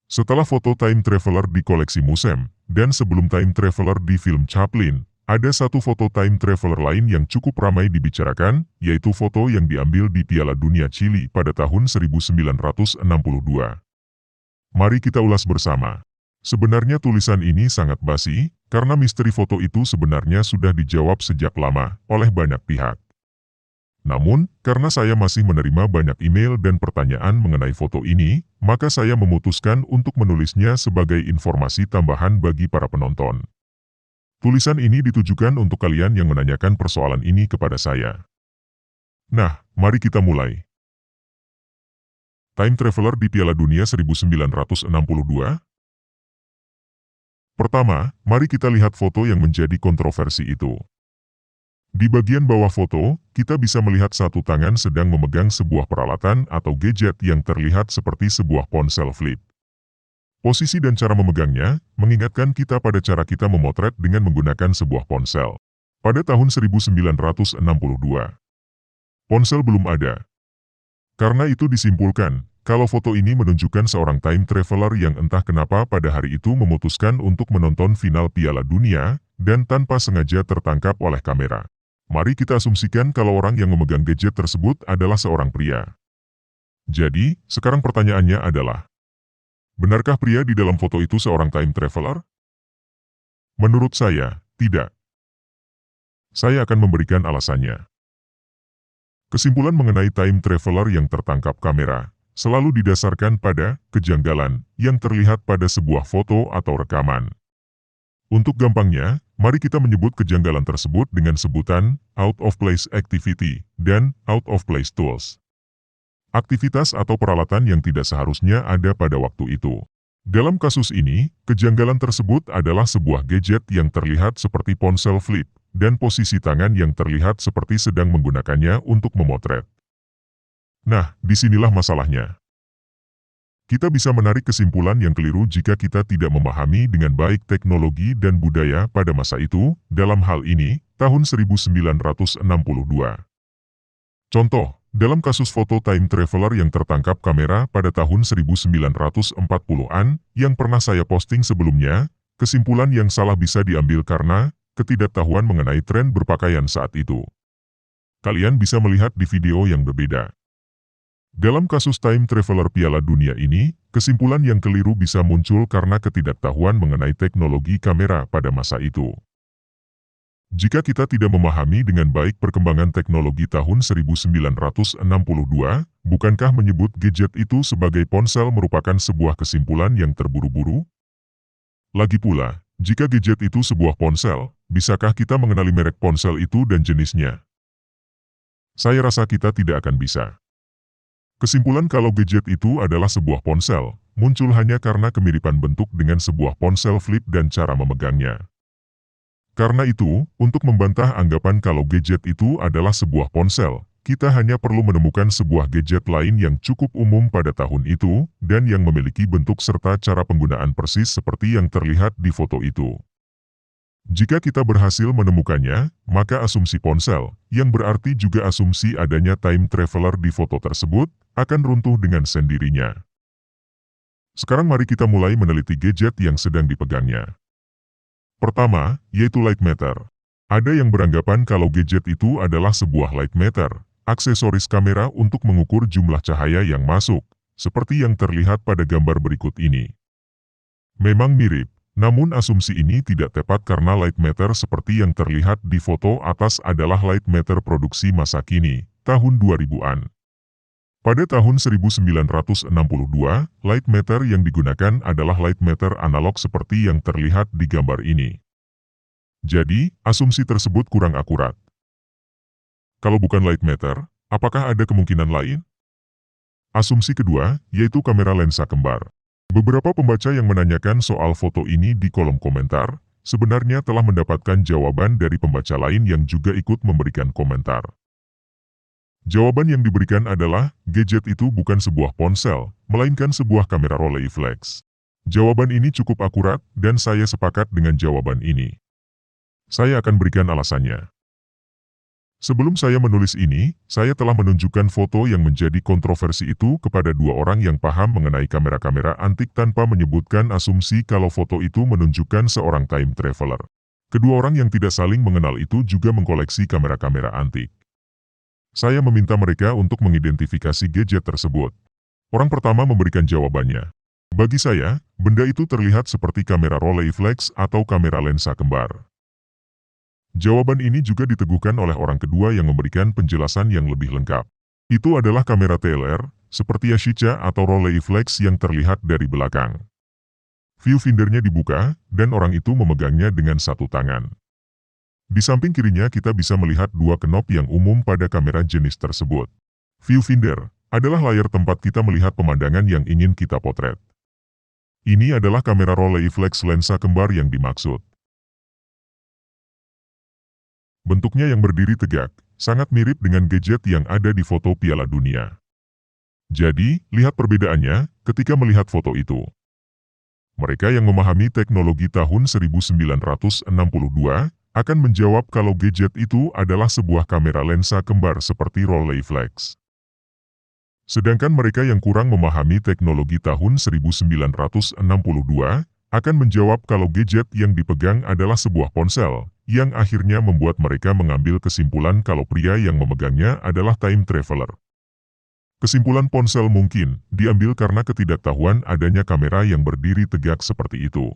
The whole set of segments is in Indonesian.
Setelah foto time traveler di koleksi Musem, dan sebelum time traveler di film Chaplin, ada satu foto time traveler lain yang cukup ramai dibicarakan, yaitu foto yang diambil di Piala Dunia Chili pada tahun 1962. Mari kita ulas bersama. Sebenarnya tulisan ini sangat basi, karena misteri foto itu sebenarnya sudah dijawab sejak lama oleh banyak pihak. Namun, karena saya masih menerima banyak email dan pertanyaan mengenai foto ini, maka saya memutuskan untuk menulisnya sebagai informasi tambahan bagi para penonton. Tulisan ini ditujukan untuk kalian yang menanyakan persoalan ini kepada saya. Nah, mari kita mulai. Time Traveler di Piala Dunia 1962. Pertama, mari kita lihat foto yang menjadi kontroversi itu. Di bagian bawah foto, kita bisa melihat satu tangan sedang memegang sebuah peralatan atau gadget yang terlihat seperti sebuah ponsel flip. Posisi dan cara memegangnya mengingatkan kita pada cara kita memotret dengan menggunakan sebuah ponsel. Pada tahun 1962, ponsel belum ada. Karena itu disimpulkan, kalau foto ini menunjukkan seorang time traveler yang entah kenapa pada hari itu memutuskan untuk menonton final Piala Dunia, dan tanpa sengaja tertangkap oleh kamera. Mari kita asumsikan kalau orang yang memegang gadget tersebut adalah seorang pria. Jadi, sekarang pertanyaannya adalah, benarkah pria di dalam foto itu seorang time traveler? Menurut saya, tidak. Saya akan memberikan alasannya. Kesimpulan mengenai time traveler yang tertangkap kamera selalu didasarkan pada kejanggalan yang terlihat pada sebuah foto atau rekaman. Untuk gampangnya, mari kita menyebut kejanggalan tersebut dengan sebutan out of place activity dan out of place tools. Aktivitas atau peralatan yang tidak seharusnya ada pada waktu itu. Dalam kasus ini, kejanggalan tersebut adalah sebuah gadget yang terlihat seperti ponsel flip, dan posisi tangan yang terlihat seperti sedang menggunakannya untuk memotret. Nah, disinilah masalahnya. Kita bisa menarik kesimpulan yang keliru jika kita tidak memahami dengan baik teknologi dan budaya pada masa itu, dalam hal ini, tahun 1962. Contoh, dalam kasus foto time traveler yang tertangkap kamera pada tahun 1940-an, yang pernah saya posting sebelumnya, kesimpulan yang salah bisa diambil karena ketidaktahuan mengenai tren berpakaian saat itu. Kalian bisa melihat di video yang berbeda. Dalam kasus time traveler Piala Dunia ini, kesimpulan yang keliru bisa muncul karena ketidaktahuan mengenai teknologi kamera pada masa itu. Jika kita tidak memahami dengan baik perkembangan teknologi tahun 1962, bukankah menyebut gadget itu sebagai ponsel merupakan sebuah kesimpulan yang terburu-buru? Lagi pula, jika gadget itu sebuah ponsel, bisakah kita mengenali merek ponsel itu dan jenisnya? Saya rasa kita tidak akan bisa. Kesimpulan kalau gadget itu adalah sebuah ponsel, muncul hanya karena kemiripan bentuk dengan sebuah ponsel flip dan cara memegangnya. Karena itu, untuk membantah anggapan kalau gadget itu adalah sebuah ponsel, kita hanya perlu menemukan sebuah gadget lain yang cukup umum pada tahun itu, dan yang memiliki bentuk serta cara penggunaan persis seperti yang terlihat di foto itu. Jika kita berhasil menemukannya, maka asumsi ponsel, yang berarti juga asumsi adanya time traveler di foto tersebut, akan runtuh dengan sendirinya. Sekarang mari kita mulai meneliti gadget yang sedang dipegangnya. Pertama, yaitu light meter. Ada yang beranggapan kalau gadget itu adalah sebuah light meter, aksesoris kamera untuk mengukur jumlah cahaya yang masuk, seperti yang terlihat pada gambar berikut ini. Memang mirip. Namun asumsi ini tidak tepat karena light meter seperti yang terlihat di foto atas adalah light meter produksi masa kini, tahun 2000-an. Pada tahun 1962, light meter yang digunakan adalah light meter analog seperti yang terlihat di gambar ini. Jadi, asumsi tersebut kurang akurat. Kalau bukan light meter, apakah ada kemungkinan lain? Asumsi kedua, yaitu kamera lensa kembar. Beberapa pembaca yang menanyakan soal foto ini di kolom komentar, sebenarnya telah mendapatkan jawaban dari pembaca lain yang juga ikut memberikan komentar. Jawaban yang diberikan adalah, gadget itu bukan sebuah ponsel, melainkan sebuah kamera Rolleiflex. Jawaban ini cukup akurat, dan saya sepakat dengan jawaban ini. Saya akan berikan alasannya. Sebelum saya menulis ini, saya telah menunjukkan foto yang menjadi kontroversi itu kepada dua orang yang paham mengenai kamera-kamera antik tanpa menyebutkan asumsi kalau foto itu menunjukkan seorang time traveler. Kedua orang yang tidak saling mengenal itu juga mengkoleksi kamera-kamera antik. Saya meminta mereka untuk mengidentifikasi gadget tersebut. Orang pertama memberikan jawabannya. Bagi saya, benda itu terlihat seperti kamera Rolleiflex atau kamera lensa kembar. Jawaban ini juga diteguhkan oleh orang kedua yang memberikan penjelasan yang lebih lengkap. Itu adalah kamera TLR, seperti Yashica atau Rolleiflex yang terlihat dari belakang. Viewfindernya dibuka, dan orang itu memegangnya dengan satu tangan. Di samping kirinya kita bisa melihat dua knop yang umum pada kamera jenis tersebut. Viewfinder adalah layar tempat kita melihat pemandangan yang ingin kita potret. Ini adalah kamera Rolleiflex lensa kembar yang dimaksud. Bentuknya yang berdiri tegak, sangat mirip dengan gadget yang ada di foto Piala Dunia. Jadi, lihat perbedaannya ketika melihat foto itu. Mereka yang memahami teknologi tahun 1962 akan menjawab kalau gadget itu adalah sebuah kamera lensa kembar seperti Rolleiflex. Sedangkan mereka yang kurang memahami teknologi tahun 1962 akan menjawab kalau gadget yang dipegang adalah sebuah ponsel, yang akhirnya membuat mereka mengambil kesimpulan kalau pria yang memegangnya adalah time traveler. Kesimpulan ponsel mungkin diambil karena ketidaktahuan adanya kamera yang berdiri tegak seperti itu.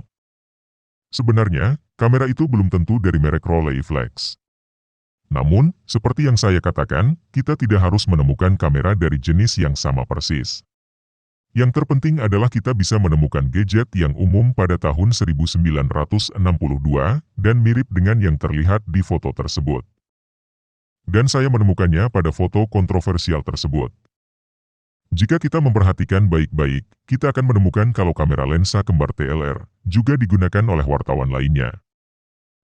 Sebenarnya, kamera itu belum tentu dari merek Rolleiflex. Namun, seperti yang saya katakan, kita tidak harus menemukan kamera dari jenis yang sama persis. Yang terpenting adalah kita bisa menemukan gadget yang umum pada tahun 1962 dan mirip dengan yang terlihat di foto tersebut. Dan saya menemukannya pada foto kontroversial tersebut. Jika kita memperhatikan baik-baik, kita akan menemukan kalau kamera lensa kembar TLR juga digunakan oleh wartawan lainnya.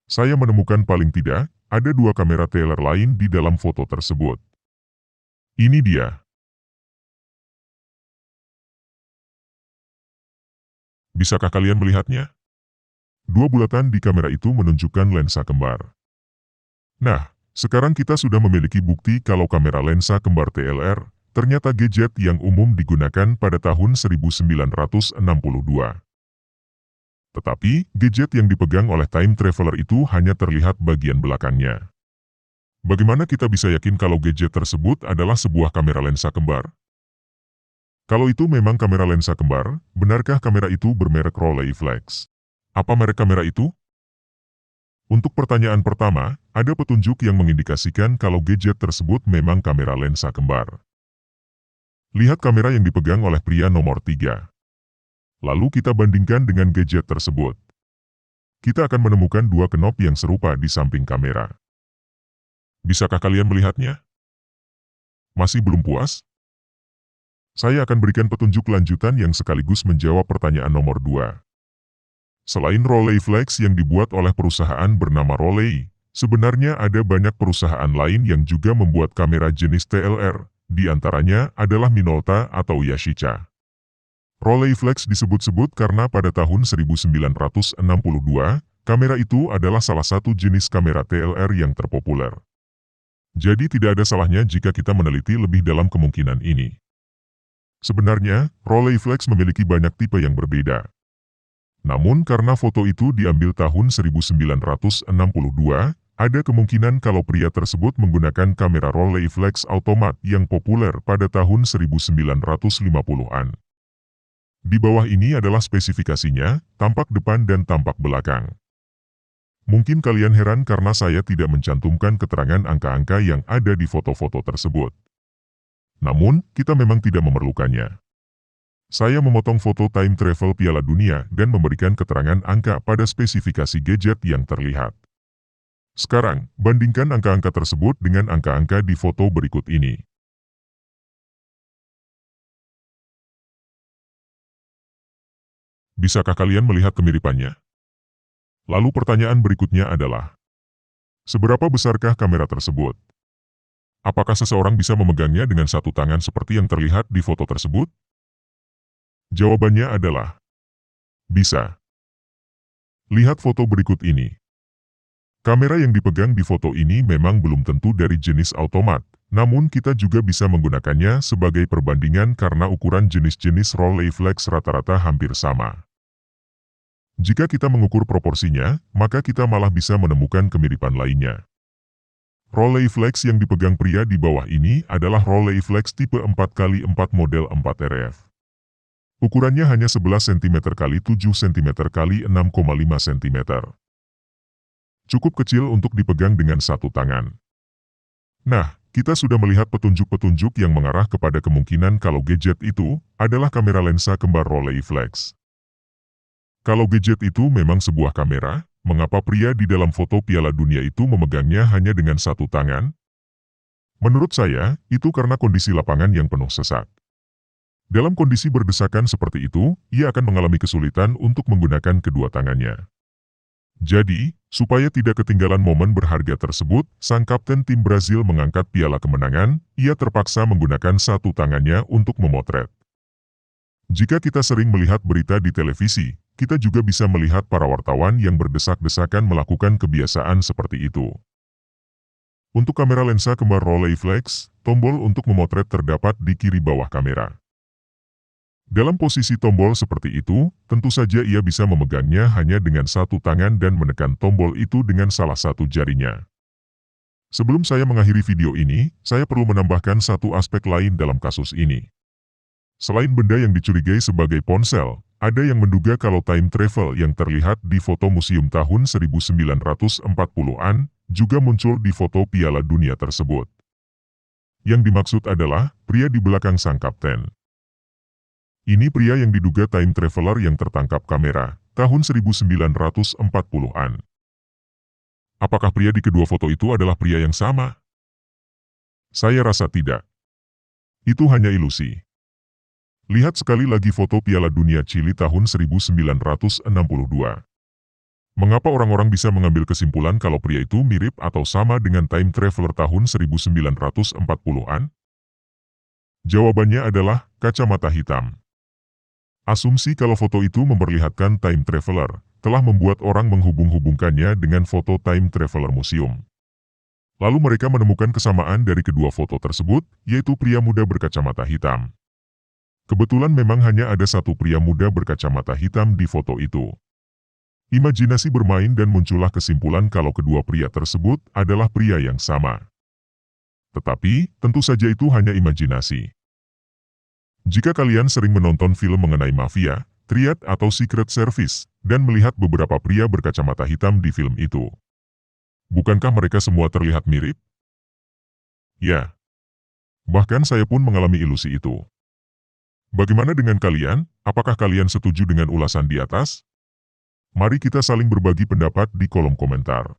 Saya menemukan paling tidak, ada dua kamera TLR lain di dalam foto tersebut. Ini dia. Bisakah kalian melihatnya? Dua bulatan di kamera itu menunjukkan lensa kembar. Nah, sekarang kita sudah memiliki bukti kalau kamera lensa kembar TLR ternyata gadget yang umum digunakan pada tahun 1962. Tetapi, gadget yang dipegang oleh time traveler itu hanya terlihat bagian belakangnya. Bagaimana kita bisa yakin kalau gadget tersebut adalah sebuah kamera lensa kembar? Kalau itu memang kamera lensa kembar, benarkah kamera itu bermerek Rolleiflex? Apa merek kamera itu? Untuk pertanyaan pertama, ada petunjuk yang mengindikasikan kalau gadget tersebut memang kamera lensa kembar. Lihat kamera yang dipegang oleh pria nomor 3. Lalu kita bandingkan dengan gadget tersebut. Kita akan menemukan dua knop yang serupa di samping kamera. Bisakah kalian melihatnya? Masih belum puas? Saya akan berikan petunjuk lanjutan yang sekaligus menjawab pertanyaan nomor 2. Selain Rolleiflex yang dibuat oleh perusahaan bernama Rollei, sebenarnya ada banyak perusahaan lain yang juga membuat kamera jenis TLR, di antaranya adalah Minolta atau Yashica. Rolleiflex disebut-sebut karena pada tahun 1962, kamera itu adalah salah satu jenis kamera TLR yang terpopuler. Jadi tidak ada salahnya jika kita meneliti lebih dalam kemungkinan ini. Sebenarnya, Rolleiflex memiliki banyak tipe yang berbeda. Namun karena foto itu diambil tahun 1962, ada kemungkinan kalau pria tersebut menggunakan kamera Rolleiflex automat yang populer pada tahun 1950-an. Di bawah ini adalah spesifikasinya, tampak depan dan tampak belakang. Mungkin kalian heran karena saya tidak mencantumkan keterangan angka-angka yang ada di foto-foto tersebut. Namun, kita memang tidak memerlukannya. Saya memotong foto time travel Piala Dunia dan memberikan keterangan angka pada spesifikasi gadget yang terlihat. Sekarang, bandingkan angka-angka tersebut dengan angka-angka di foto berikut ini. Bisakah kalian melihat kemiripannya? Lalu pertanyaan berikutnya adalah, seberapa besarkah kamera tersebut? Apakah seseorang bisa memegangnya dengan satu tangan seperti yang terlihat di foto tersebut? Jawabannya adalah, bisa. Lihat foto berikut ini. Kamera yang dipegang di foto ini memang belum tentu dari jenis automat, namun kita juga bisa menggunakannya sebagai perbandingan karena ukuran jenis-jenis Rolleiflex rata-rata hampir sama. Jika kita mengukur proporsinya, maka kita malah bisa menemukan kemiripan lainnya. Rolleiflex yang dipegang pria di bawah ini adalah Rolleiflex tipe 4x4 model 4RF. Ukurannya hanya 11 cm x 7 cm x 6,5 cm. Cukup kecil untuk dipegang dengan satu tangan. Nah, kita sudah melihat petunjuk-petunjuk yang mengarah kepada kemungkinan kalau gadget itu adalah kamera lensa kembar Rolleiflex. Kalau gadget itu memang sebuah kamera, mengapa pria di dalam foto Piala Dunia itu memegangnya hanya dengan satu tangan? Menurut saya, itu karena kondisi lapangan yang penuh sesak. Dalam kondisi berdesakan seperti itu, ia akan mengalami kesulitan untuk menggunakan kedua tangannya. Jadi, supaya tidak ketinggalan momen berharga tersebut, sang kapten tim Brazil mengangkat piala kemenangan, ia terpaksa menggunakan satu tangannya untuk memotret. Jika kita sering melihat berita di televisi, kita juga bisa melihat para wartawan yang berdesak-desakan melakukan kebiasaan seperti itu. Untuk kamera lensa kembar Rolleiflex, tombol untuk memotret terdapat di kiri bawah kamera. Dalam posisi tombol seperti itu, tentu saja ia bisa memegangnya hanya dengan satu tangan dan menekan tombol itu dengan salah satu jarinya. Sebelum saya mengakhiri video ini, saya perlu menambahkan satu aspek lain dalam kasus ini. Selain benda yang dicurigai sebagai ponsel, ada yang menduga kalau time travel yang terlihat di foto museum tahun 1940-an, juga muncul di foto Piala Dunia tersebut. Yang dimaksud adalah, pria di belakang sang kapten. Ini pria yang diduga time traveler yang tertangkap kamera, tahun 1940-an. Apakah pria di kedua foto itu adalah pria yang sama? Saya rasa tidak. Itu hanya ilusi. Lihat sekali lagi foto Piala Dunia Chili tahun 1962. Mengapa orang-orang bisa mengambil kesimpulan kalau pria itu mirip atau sama dengan time traveler tahun 1940-an? Jawabannya adalah kacamata hitam. Asumsi kalau foto itu memperlihatkan time traveler, telah membuat orang menghubung-hubungkannya dengan foto time traveler museum. Lalu mereka menemukan kesamaan dari kedua foto tersebut, yaitu pria muda berkacamata hitam. Kebetulan memang hanya ada satu pria muda berkacamata hitam di foto itu. Imajinasi bermain dan muncullah kesimpulan kalau kedua pria tersebut adalah pria yang sama. Tetapi, tentu saja itu hanya imajinasi. Jika kalian sering menonton film mengenai mafia, triad atau secret service, dan melihat beberapa pria berkacamata hitam di film itu, bukankah mereka semua terlihat mirip? Ya. Bahkan saya pun mengalami ilusi itu. Bagaimana dengan kalian? Apakah kalian setuju dengan ulasan di atas? Mari kita saling berbagi pendapat di kolom komentar.